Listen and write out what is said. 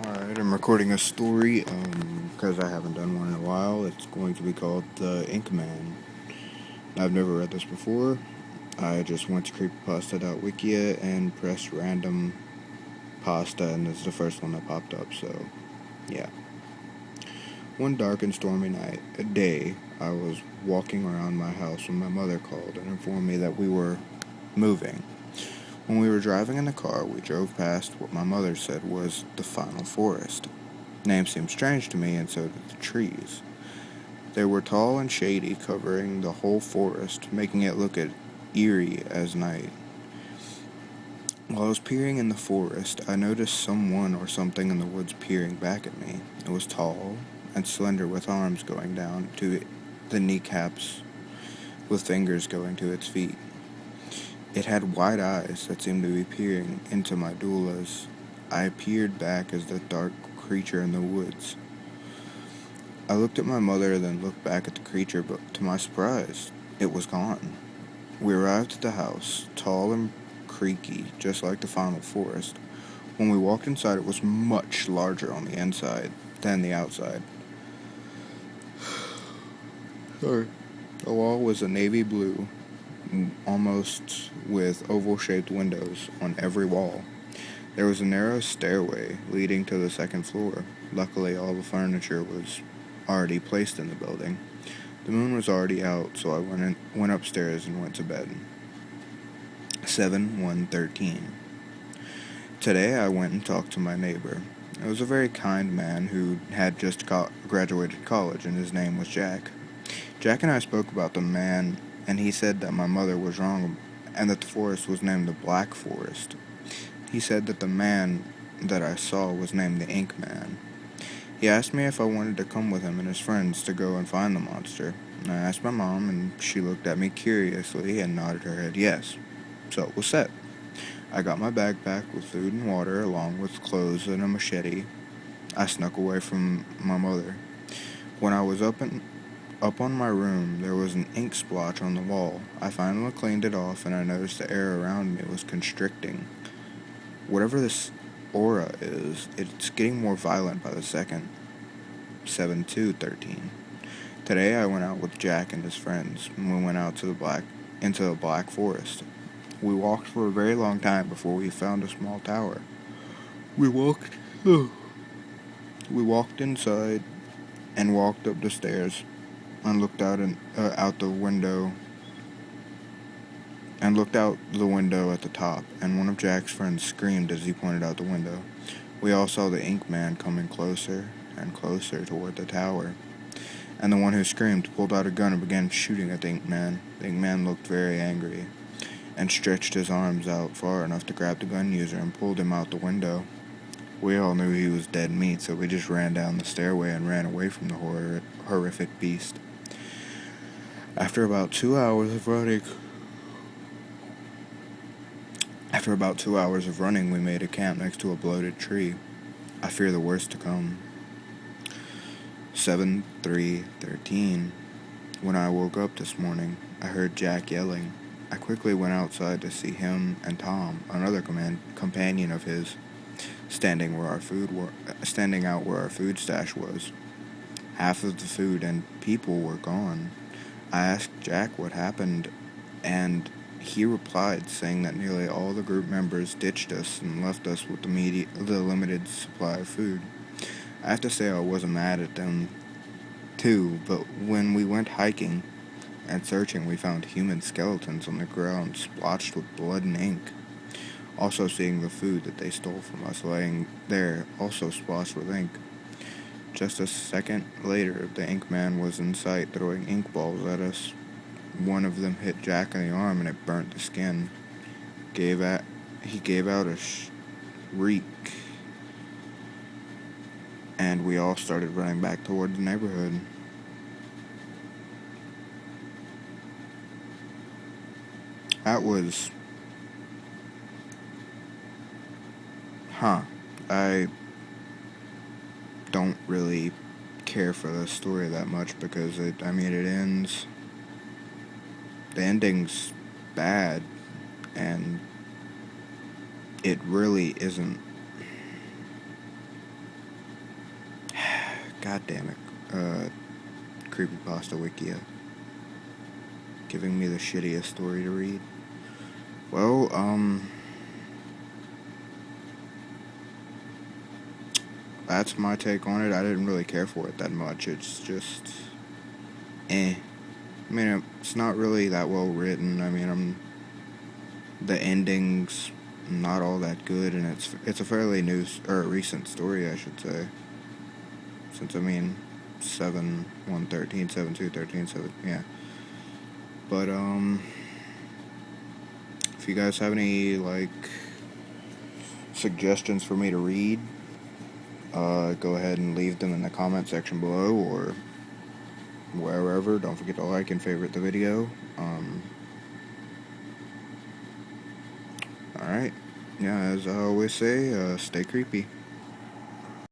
Alright, I'm recording a story because I haven't done one in a while. It's going to be called The Ink Man. I've never read this before. I just went to creepypasta.wikia and pressed random pasta, and this is the first one that popped up, so yeah. One dark and stormy night, a day, I was walking around my house when my mother called and informed me that we were moving. When we were driving in the car, we drove past what my mother said was the final forest. Name seemed strange to me, and so did the trees. They were tall and shady, covering the whole forest, making it look as eerie as night. While I was peering in the forest, I noticed someone or something in the woods peering back at me. It was tall and slender, with arms going down to the kneecaps, with fingers going to its feet. It had wide eyes that seemed to be peering into my doulas. I peered back as the dark creature in the woods. I looked at my mother, then looked back at the creature, but to my surprise, it was gone. We arrived at the house, tall and creaky, just like the final forest. When we walked inside, it was much larger on the inside than the outside. Sorry. The wall was a navy blue, almost with oval-shaped windows on every wall. There was a narrow stairway leading to the second floor. Luckily, all the furniture was already placed in the building. The moon was already out, so I went upstairs and went to bed. 7/1/13. Today I went and talked to my neighbor. It was a very kind man who had just graduated college, and his name was Jack. Jack and I spoke about the man, and he said that my mother was wrong and that the forest was named the Black Forest. He said that the man that I saw was named the Ink Man. He asked me if I wanted to come with him and his friends to go and find the monster. I asked my mom, and she looked at me curiously and nodded her head yes. So it was set. I got my backpack with food and water, along with clothes and a machete. I snuck away from my mother. When I was up on my room, there was an ink splotch on the wall. I finally cleaned it off, and I noticed the air around me was constricting. Whatever this aura is, it's getting more violent by the second. 7/2/13. Today I went out with Jack and his friends, and we went out into the Black Forest. We walked for a very long time before we found a small tower. We walked we walked inside and walked up the stairs and looked out the window and looked out the window at the top, and one of Jack's friends screamed as he pointed out the window. We all saw the Ink Man coming closer and closer toward the tower, and the one who screamed pulled out a gun and began shooting at the Ink Man. The Ink Man looked very angry and stretched his arms out far enough to grab the gun user and pulled him out the window. We all knew he was dead meat, so we just ran down the stairway and ran away from the horrific beast. After about 2 hours of running, we made a camp next to a bloated tree. I fear the worst to come. 7/3/13. When I woke up this morning, I heard Jack yelling. I quickly went outside to see him and Tom, another companion of his, standing out where our food stash was. Half of the food and people were gone. I asked Jack what happened, and he replied, saying that nearly all the group members ditched us and left us with the limited supply of food. I have to say I wasn't mad at them, too, but when we went hiking and searching, we found human skeletons on the ground, splotched with blood and ink. Also seeing the food that they stole from us laying there, also splotched with ink. Just a second later, the Ink Man was in sight, throwing ink balls at us. One of them hit Jack in the arm, and it burnt the skin. He gave out a shriek, and we all started running back toward the neighborhood. That was... I don't really care for the story that much because it ends... The ending's bad, and it really isn't God damn it. Creepypasta Wikia. Giving me the shittiest story to read. Well, that's my take on it. I didn't really care for it that much. It's just, I mean, it's not really that well written. I mean, the ending's not all that good, and it's a fairly new or recent story, I should say. Since I mean, 7/1/13, 7/2/13, 7, yeah. But if you guys have any like suggestions for me to read, go ahead and leave them in the comment section below or wherever. Don't forget to like and favorite the video. Alright. Yeah, as I always say, stay creepy.